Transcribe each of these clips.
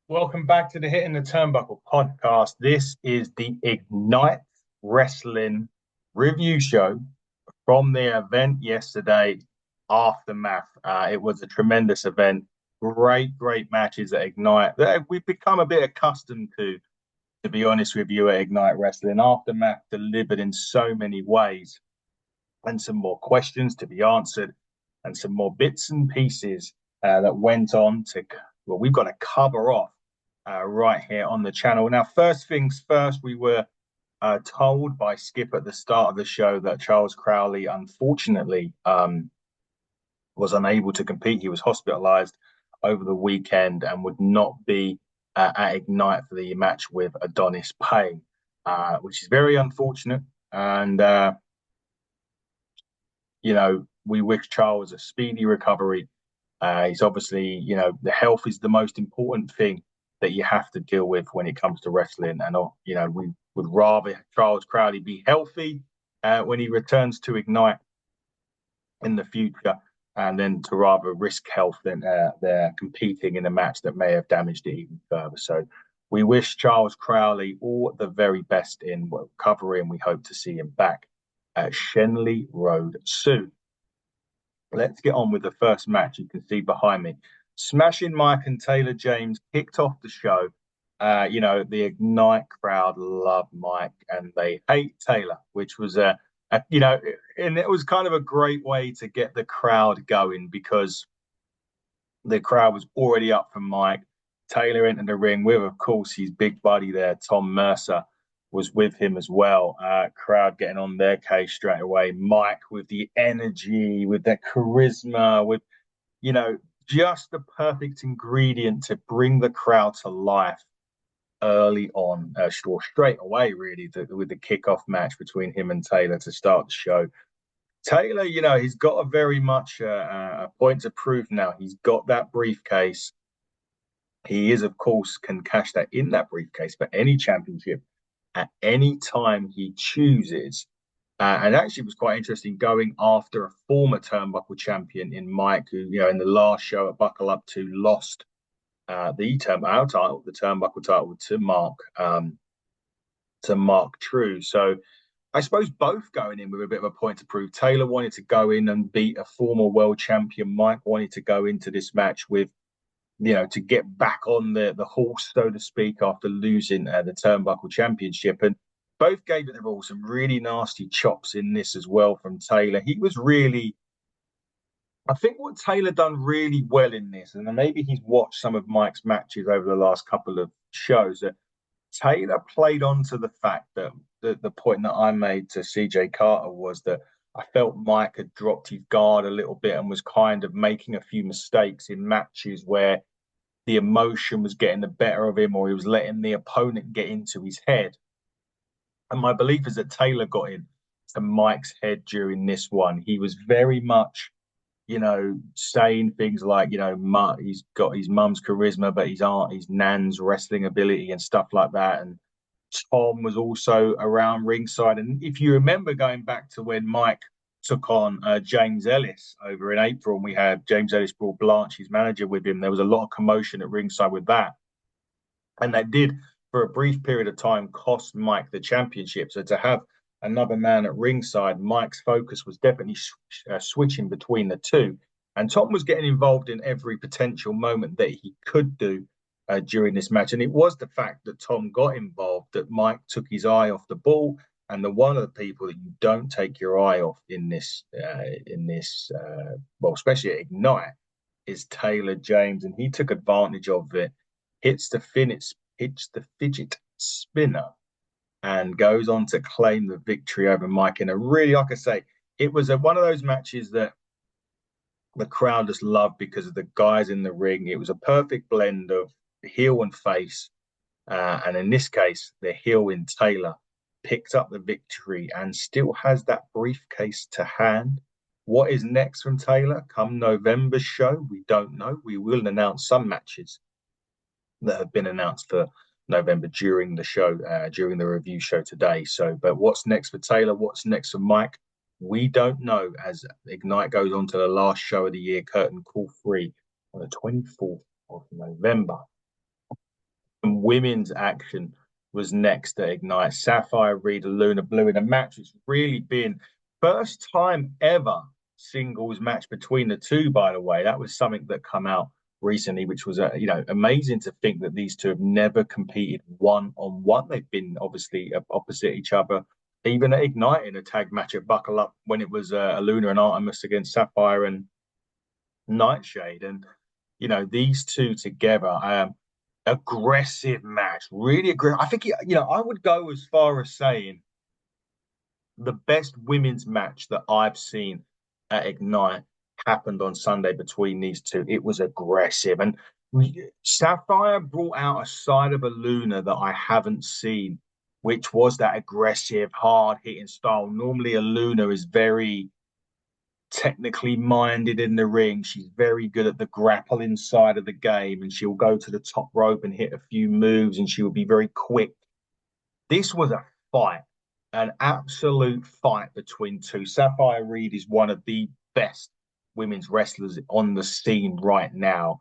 Welcome back to the Hitting the Turnbuckle podcast. This is the Ignite Wrestling review show from the event yesterday, Aftermath. It was a tremendous event. Great matches at Ignite that we've become a bit accustomed to be honest with you, at Ignite Wrestling. Aftermath delivered in so many ways, and some more questions to be answered, and some more bits and pieces that went on to, well, we've got to cover off right here on the channel. Now, first things first, we were told by Skip at the start of the show that Charles Crowley, unfortunately, was unable to compete. He was hospitalized over the weekend and would not be at Ignite for the match with Adonis Payne, which is very unfortunate. And, we wish Charles a speedy recovery. He's obviously, the health is the most important thing that you have to deal with when it comes to wrestling. And, we would rather Charles Crowley be healthy when he returns to Ignite in the future, and then to rather risk health than they're competing in a match that may have damaged it even further. So we wish Charles Crowley all the very best in recovery, and we hope to see him back at Shenley Road soon. Let's get on with the first match. You can see behind me, Smashing Mike and Taylor James kicked off the show. The Ignite crowd love Mike and they hate Taylor, which was and it was kind of a great way to get the crowd going, because the crowd was already up for Mike. Taylor entered the ring with, of course, his big buddy there, Tom Mercer, was with him as well. Crowd getting on their case straight away. Mike with the energy, with the charisma, with, just the perfect ingredient to bring the crowd to life early on, or straight away, really, with the kickoff match between him and Taylor to start the show. Taylor, he's got a very much a point to prove now. He's got that briefcase. He is, of course, can cash that in that briefcase for any championship at any time he chooses. And actually, it was quite interesting going after a former Turnbuckle champion in Mike, who, in the last show at Buckle Up 2 lost the Turnbuckle title to Mark Trew. So I suppose both going in with a bit of a point to prove. Taylor wanted to go in and beat a former world champion. Mike wanted to go into this match with, to get back on the horse, so to speak, after losing the Turnbuckle Championship. And both gave it their all. Some really nasty chops in this as well from Taylor. He was really, I think what Taylor done really well in this, and maybe he's watched some of Mike's matches over the last couple of shows, that Taylor played on to the fact that the point that I made to CJ Carter was that I felt Mike had dropped his guard a little bit and was kind of making a few mistakes in matches where the emotion was getting the better of him, or he was letting the opponent get into his head. And my belief is that Taylor got into Mike's head during this one. He was very much, saying things like, he's got his mum's charisma, but his nan's wrestling ability and stuff like that. And Tom was also around ringside. And if you remember going back to when Mike took on James Ellis over in April, and we had James Ellis brought Blanche, his manager, with him, there was a lot of commotion at ringside with that. And that did, for a brief period of time, cost Mike the championship. So to have another man at ringside, Mike's focus was definitely switching between the two. And Tom was getting involved in every potential moment that he could do during this match. And it was the fact that Tom got involved that Mike took his eye off the ball. And one of the people that you don't take your eye off in this, especially at Ignite, is Taylor James. And he took advantage of it, hits the fidget spinner, and goes on to claim the victory over Mike in a really, like I say, it was one of those matches that the crowd just loved because of the guys in the ring. It was a perfect blend of heel and face. And in this case, the heel in Taylor picked up the victory and still has that briefcase to hand. What is next from Taylor come November's show? We don't know. We will announce some matches that have been announced for November during the show, during the review show today. So, but what's next for Taylor? What's next for Mike? We don't know, as Ignite goes on to the last show of the year, curtain call 3, on the 24th of November. And women's action was next at Ignite. Sapphire Reed and Luna Blue in a match that's really been first time ever singles match between the two, by the way. That was something that come out recently, which was amazing to think that these two have never competed one on one. They've been obviously opposite each other, even at Ignite in a tag match at Buckle Up when it was Aluna and Artemis against Sapphire and Nightshade. And these two together, aggressive match, really aggressive. I think I would go as far as saying the best women's match that I've seen at Ignite happened on Sunday between these two. It was aggressive, and Sapphire brought out a side of Aluna that I haven't seen, which was that aggressive, hard hitting style. Normally, Aluna is very technically minded in the ring. She's very good at the grappling side of the game, and she'll go to the top rope and hit a few moves, and she will be very quick. This was a fight, an absolute fight between two. Sapphire Reed is one of the best women's wrestlers on the scene right now.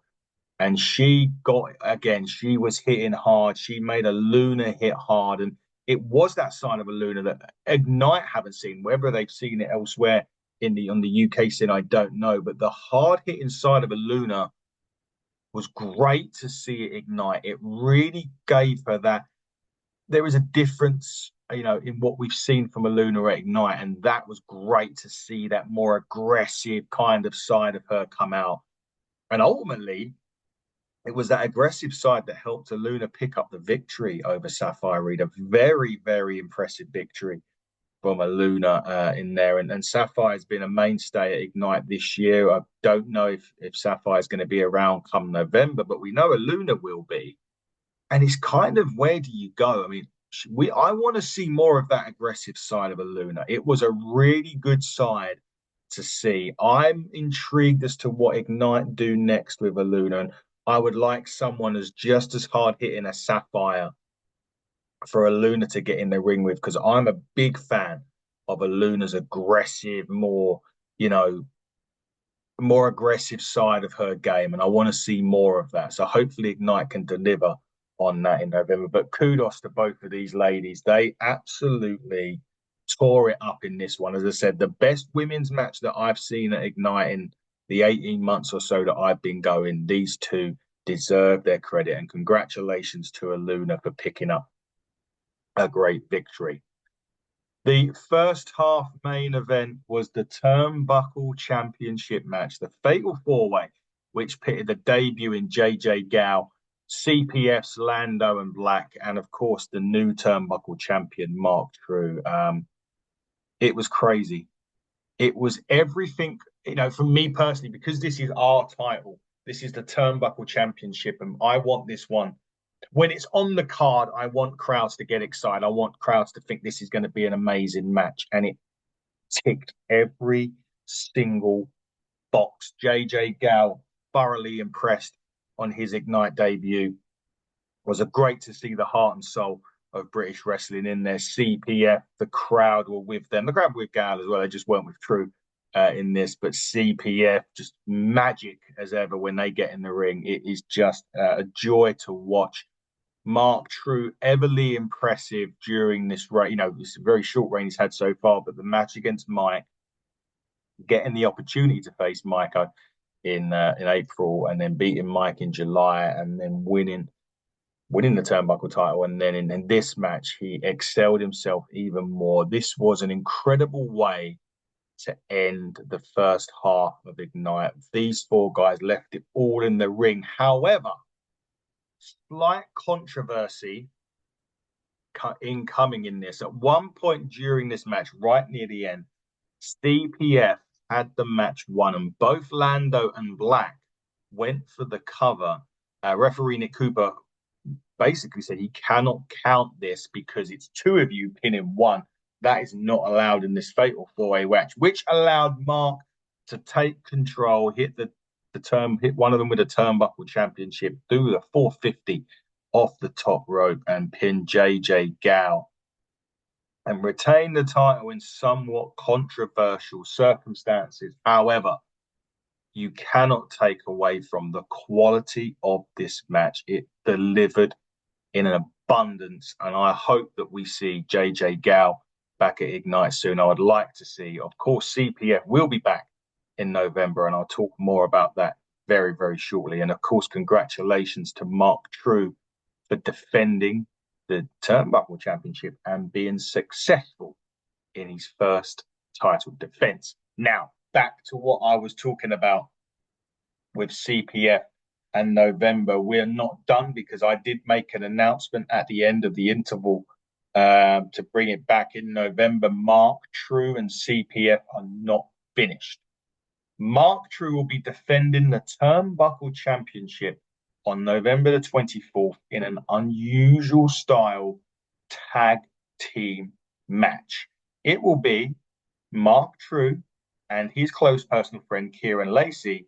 And she was hitting hard. She made Aluna hit hard. And it was that sign of Aluna that Ignite haven't seen. Whether they've seen it elsewhere on the UK scene, I don't know. But the hard hitting side of Aluna was great to see it Ignite. It really gave her that. There is a difference, in what we've seen from Aluna at Ignite, and that was great to see that more aggressive kind of side of her come out. And ultimately, it was that aggressive side that helped Aluna pick up the victory over Sapphire Reed. A very, very impressive victory from Aluna in there. And Sapphire's been a mainstay at Ignite this year. I don't know if Sapphire's going to be around come November, but we know Aluna will be. And it's kind of, where do you go? I mean, I want to see more of that aggressive side of Aluna. It was a really good side to see. I'm intrigued as to what Ignite do next with Aluna, and I would like someone as just as hard hitting as Sapphire for Aluna to get in the ring with, because I'm a big fan of Aluna's aggressive, more aggressive side of her game, and I want to see more of that. So hopefully Ignite can deliver on that in November. But kudos to both of these ladies. They absolutely tore it up in this one. As I said, the best women's match that I've seen at Ignite in the 18 months or so that I've been going. These two deserve their credit, and congratulations to Aluna for picking up a great victory. The first half main event was the Turnbuckle Championship match, the Fatal 4-Way, which pitted the debut in JJ Gale, CPF's Lando and Black, and of course the new Turnbuckle champion, Mark Trew. It was crazy. It was everything, for me personally, because this is our title. This is the Turnbuckle Championship, and I want this one. When it's on the card, I want crowds to get excited. I want crowds to think this is going to be an amazing match. And it ticked every single box. JJ Gale, thoroughly impressed on his Ignite debut. It was great to see the heart and soul of British wrestling in there. CPF, the crowd were with them. The crowd were with Gale as well. They just weren't with Trew in this. But CPF, just magic as ever when they get in the ring. It is just a joy to watch. Mark Trew, everly impressive during this reign. It's a very short reign he's had so far, but the match against Mike, getting the opportunity to face Mike in April, and then beating Mike in July, and then winning the Turnbuckle title, and then in this match he excelled himself even more. This was an incredible way to end the first half of Ignite. These four guys left it all in the ring. However, slight controversy incoming in this. At one point during this match, right near the end, CPF had the match won, and both Lando and Black went for the cover. Referee Nick Cooper basically said he cannot count this because it's two of you pinning one. That is not allowed in this fatal 4-way match, which allowed Mark to take control, hit one of them with a Turnbuckle Championship, do the 450 off the top rope, and pin JJ Gale and retain the title in somewhat controversial circumstances. However, you cannot take away from the quality of this match. It delivered in an abundance. And I hope that we see JJ Gale back at Ignite soon. I would like to see, of course, CPF will be back in November, and I'll talk more about that very, very shortly. And of course, congratulations to Mark Trew for defending the Turnbuckle Championship and being successful in his first title defense. Now, back to what I was talking about with CPF and November. We're not done because I did make an announcement at the end of the interval to bring it back in November. Mark Trew and CPF are not finished. Mark Trew will be defending the Turnbuckle Championship on November the 24th in an unusual style tag team match. It will be Mark Trew and his close personal friend Kieran Lacey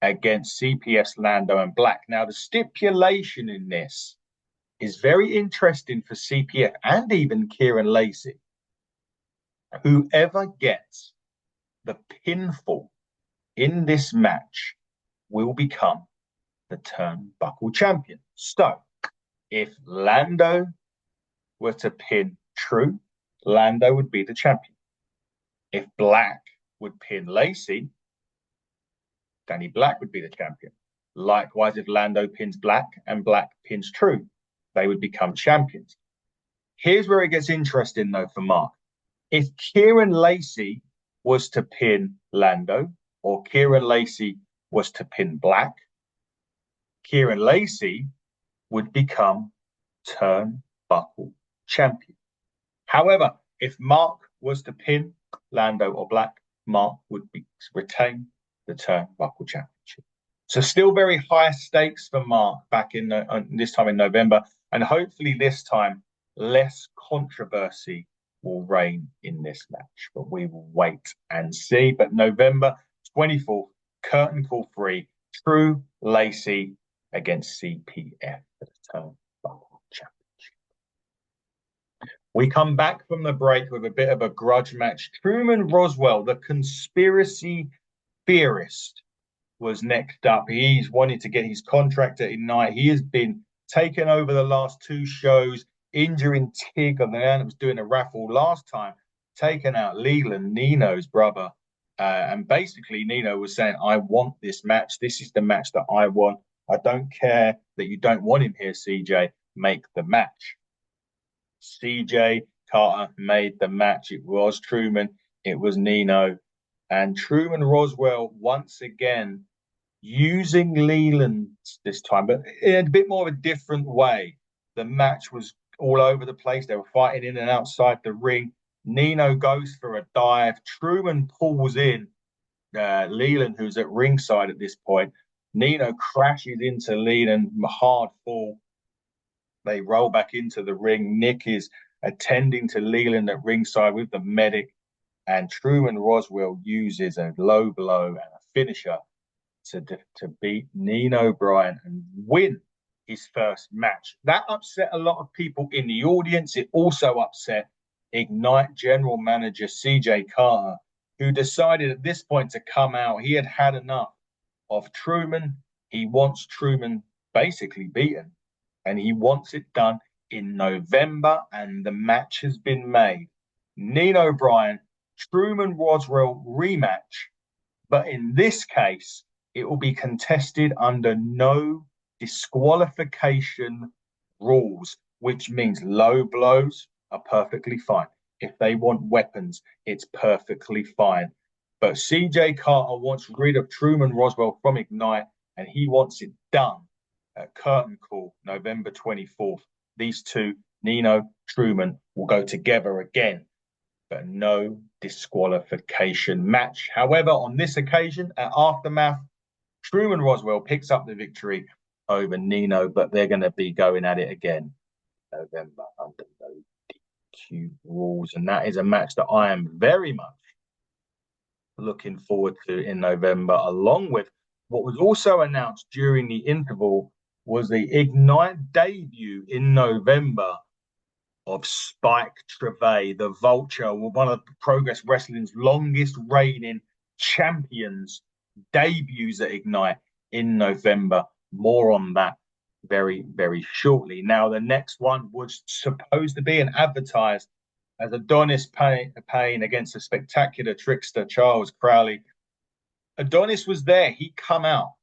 against CPS Lando and Black. Now, the stipulation in this is very interesting for CPF and even Kieran Lacey. Whoever gets the pinfall in this match will become the Turnbuckle champion. So, if Lando were to pin Trew, Lando would be the champion. If Black would pin Lacey, Danny Black would be the champion. Likewise, if Lando pins Black and Black pins Trew, they would become champions. Here's where it gets interesting, though, for Mark. If Kieran Lacey was to pin Lando, or Kieran Lacey was to pin Black, Kieran Lacey would become Turnbuckle champion. However, if Mark was to pin Lando or Black, Mark would retain the Turnbuckle championship. So still very high stakes for Mark back in this time in November, and hopefully this time less controversy will reign in this match. But we will wait and see. But November 24th, curtain call 3, Trew Lacey against CPF for the Turnbuckle championship. We come back from the break with a bit of a grudge match. Truman Roswell, the conspiracy theorist, was next up. He's wanted to get his contract at Ignite. He has been taken over the last 2 shows, injuring Tig on the man that was doing a raffle last time, taken out Leland, Nino's brother. And basically, Nino was saying, I want this match. This is the match that I want. I don't care that you don't want him here, CJ. Make the match. CJ Carter made the match. It was Truman. It was Nino. And Truman Roswell, once again, using Leland this time, but in a bit more of a different way. The match was all over the place. They were fighting in and outside the ring. Nino goes for a dive. Truman pulls in Leland, who's at ringside at this point. Nino crashes into Leland, hard fall. They roll back into the ring. Nick is attending to Leland at ringside with the medic. And Truman Roswell uses a low blow and a finisher to beat Nino Bryant and win his first match. That upset a lot of people in the audience. It also upset Ignite general manager CJ Carter, who decided at this point to come out. He had had enough of Truman. He wants Truman basically beaten, and he wants it done in November, and the match has been made. Nino Bryant, Truman Roswell rematch, but in this case, it will be contested under no disqualification rules, which means low blows are perfectly fine. If they want weapons, it's perfectly fine. But CJ Carter wants rid of Truman Roswell from Ignite, and he wants it done at curtain call November 24th. These two, Nino, Truman, will go together again, but no disqualification match. However, on this occasion, at Aftermath, Truman Roswell picks up the victory over Nino, but they're going to be going at it again November under no DQ rules. And that is a match that I am very much looking forward to in November, along with what was also announced during the interval was the Ignite debut in November of Spike Trevay, the Vulture, one of Progress Wrestling's longest reigning champions, debuts at Ignite in November. More on that very, very shortly. Now, the next one was supposed to be and advertised as Adonis Payne against the spectacular trickster Charles Crowley. Adonis was there. He come out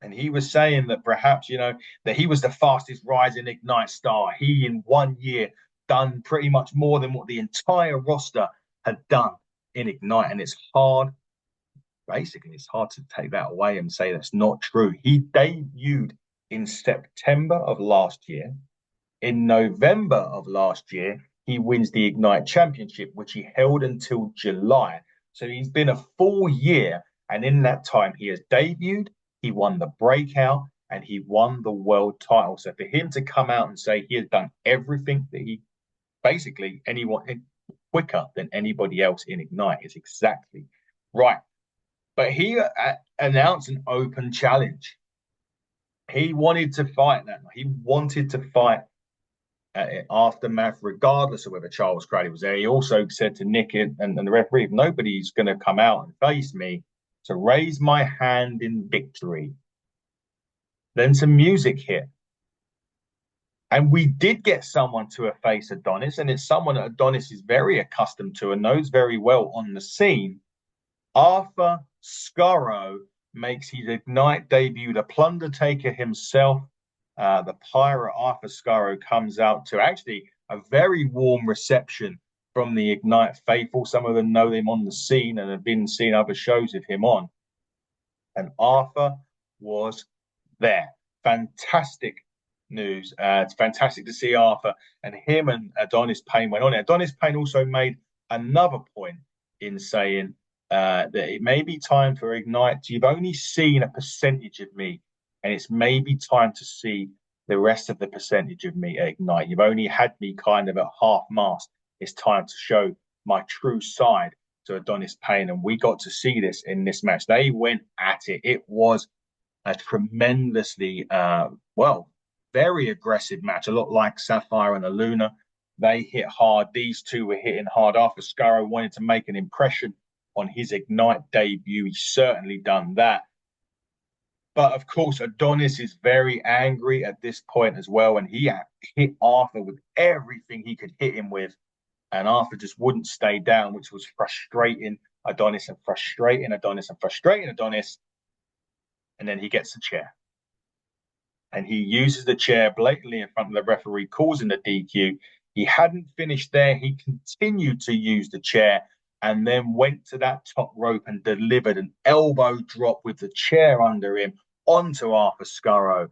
and he was saying that perhaps, that he was the fastest rising Ignite star. He, in 1 year, done pretty much more than what the entire roster had done in Ignite. And it's hard to take that away and say that's not true. He debuted in September of last year. In November of last year, he wins the Ignite Championship, which he held until July. So he's been a full year. And in that time, he has debuted, he won the breakout, and he won the world title. So for him to come out and say he has done everything that he basically anyone quicker than anybody else in Ignite is exactly right. But he announced an open challenge. He wanted to fight that. He wanted to fight Aftermath, regardless of whether Charles Crowley was there. He also said to Nick and the referee, if nobody's going to come out and face me, to raise my hand in victory. Then some music hit. And we did get someone to face Adonis, and it's someone that Adonis is very accustomed to and knows very well on the scene. Arthur Scarrow makes his Ignite debut. The Plunder Taker himself, the pirate Arthur Scarrow, comes out to actually a very warm reception from the Ignite faithful. Some of them know him on the scene and have been seeing other shows with him on. And Arthur was there. Fantastic news. It's fantastic to see Arthur, and him and Adonis Payne went on it. Adonis Payne also made another point in saying that it may be time for Ignite. You've only seen a percentage of me, and it's maybe time to see the rest of the percentage of me at Ignite. You've only had me kind of at half mast. It's time to show my true side to Adonis Payne, and we got to see this in this match. They went at it. It was a tremendously, very aggressive match, a lot like Sapphire and Aluna. They hit hard. These two were hitting hard. Arthur Scarrow wanted to make an impression on his Ignite debut. He's certainly done that. But of course, Adonis is very angry at this point as well, and he hit Arthur with everything he could hit him with. And Arthur just wouldn't stay down, which was frustrating Adonis and frustrating Adonis and frustrating Adonis. And then he gets the chair. And he uses the chair blatantly in front of the referee, causing the DQ. He hadn't finished there. He continued to use the chair and then went to that top rope and delivered an elbow drop with the chair under him onto Arthur Scarrow.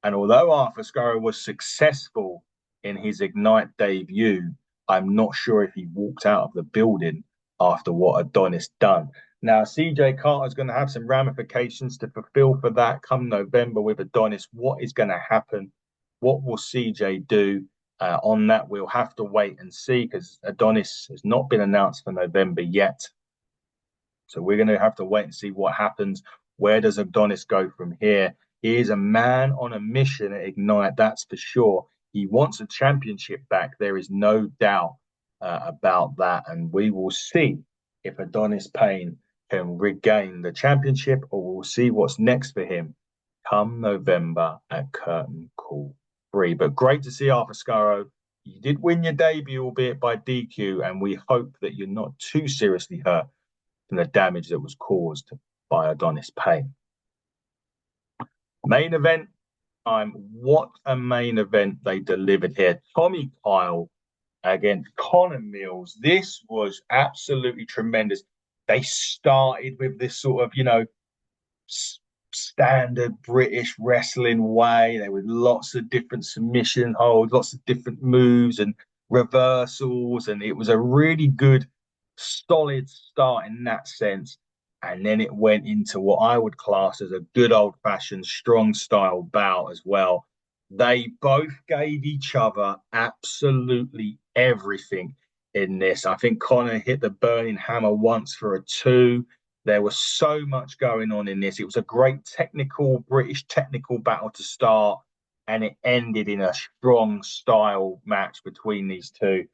And although Arthur Scarrow was successful in his Ignite debut, I'm not sure if he walked out of the building after what Adonis done. Now, CJ Carter is going to have some ramifications to fulfill for that come November with Adonis. What is going to happen? What will CJ do on that? We'll have to wait and see, because Adonis has not been announced for November yet. So we're going to have to wait and see what happens. Where does Adonis go from here? He is a man on a mission at Ignite, that's for sure. He wants a championship back. There is no doubt about that. And we will see if Adonis Payne can regain the championship, or we'll see what's next for him come November at Curtain Call 3. But great to see Arthur Scarrow. You did win your debut, albeit by DQ, and we hope that you're not too seriously hurt from the damage that was caused by Adonis Payne. Main event time. What a main event they delivered here. Tommy Kyle against Connor Mills. This was absolutely tremendous. They started with this sort of, standard British wrestling way. There were lots of different submission holds, lots of different moves and reversals. And it was a really good, solid start in that sense. And then it went into what I would class as a good old-fashioned strong style bout as well. They both gave each other absolutely everything in this. I think Connor hit the burning hammer once for a 2. There was so much going on in this. It was a great British technical battle to start, and it ended in a strong style match between these two.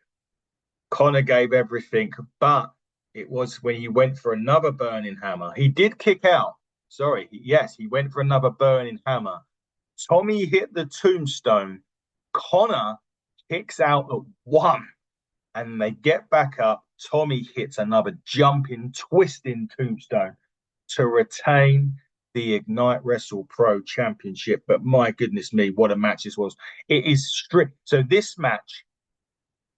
Connor gave everything, but it was when he went for another burning hammer. He did kick out. Sorry. Yes, he went for another burning hammer Tommy hit the tombstone. Connor kicks out at 1, and they get back up. Tommy hits another jumping, twisting tombstone to retain the Ignite Wrestle Pro Championship. But my goodness me, what a match this was. It is strict. So this match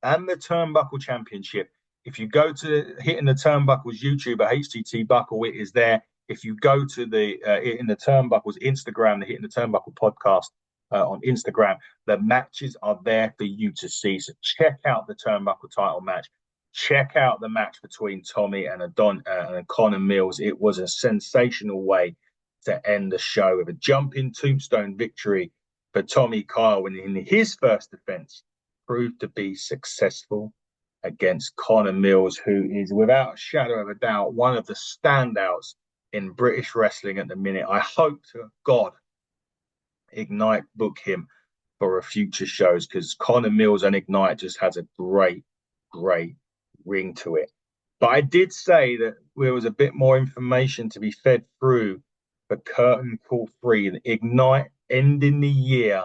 and the Turnbuckle Championship, if you go to Hitting the Turnbuckle's YouTube at HTT Buckle, it is there. If you go to the Hitting the Turnbuckle's Instagram, the Hitting the Turnbuckle podcast on Instagram, the matches are there for you to see. So check out the Turnbuckle title match. Check out the match between Tommy and and Connor Mills. It was a sensational way to end the show with a jumping tombstone victory for Tommy Kyle in his first defense proved to be successful against Connor Mills, who is without a shadow of a doubt one of the standouts in British wrestling at the minute. I hope to God Ignite book him for a future shows, because Connor Mills and Ignite just has a great ring to it. But I did say that there was a bit more information to be fed through for Curtain Call 3 and Ignite ending the year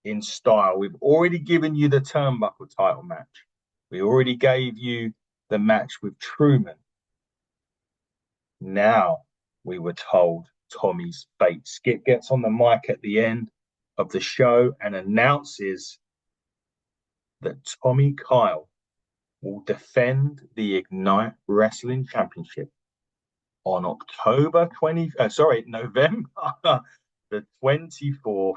in style. We've already given you the Turnbuckle title match. We already gave you the match with Truman. Now we were told Tommy's fate. Skip gets on the mic at the end of the show and announces that Tommy Kyle will defend the Ignite Wrestling Championship on November the 24th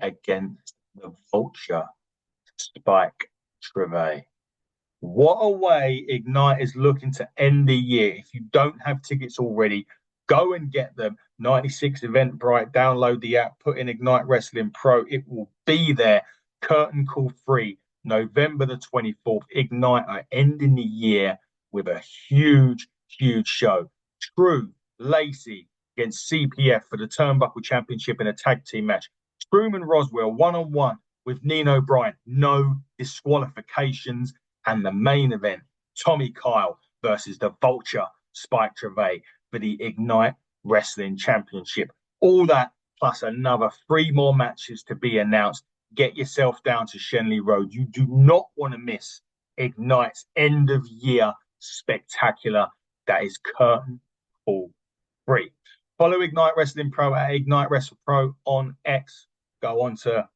against the Vulture, Spike Trew. What a way Ignite is looking to end the year. If you don't have tickets already, go and get them. 96 Eventbrite, download the app, put in Ignite Wrestling Pro. It will be there. Curtain Call 3, November the 24th. Ignite are ending the year with a huge show. Trew, Lacey against CPF for the Turnbuckle Championship in a tag team match. Truman Roswell, one-on-one with Nino Bryant. No disqualifications. And the main event, Tommy Kyle versus the Vulture, Spike Trew, for the Ignite Wrestling Championship. All that plus another 3 more matches to be announced. Get yourself down to Shenley Road. You do not want to miss Ignite's end of year spectacular. That is Curtain Call 3. Follow Ignite Wrestling Pro at Ignite Wrestle Pro on X. Go on to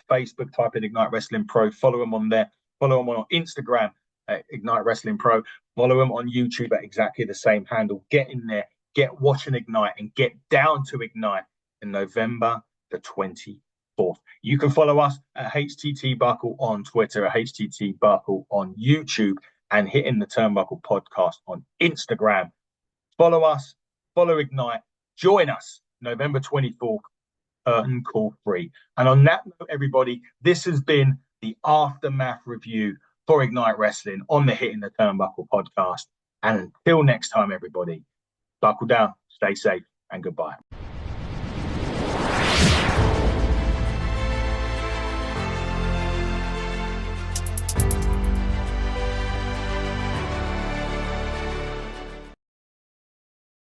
Facebook, type in Ignite Wrestling Pro. Follow them on there. Follow them on Instagram at Ignite Wrestling Pro. Follow them on YouTube at exactly the same handle. Get in there, get watching Ignite, and get down to Ignite in November the 24th. You can follow us at HTT Buckle on Twitter, at HTT Buckle on YouTube, and Hitting the Turnbuckle podcast on Instagram. Follow us, follow Ignite, join us November 24th, Curtain Call 3. And on that note, everybody, this has been the Aftermath review for Ignite Wrestling on the Hitting the Turnbuckle podcast. And until next time, everybody, buckle down, stay safe, and goodbye.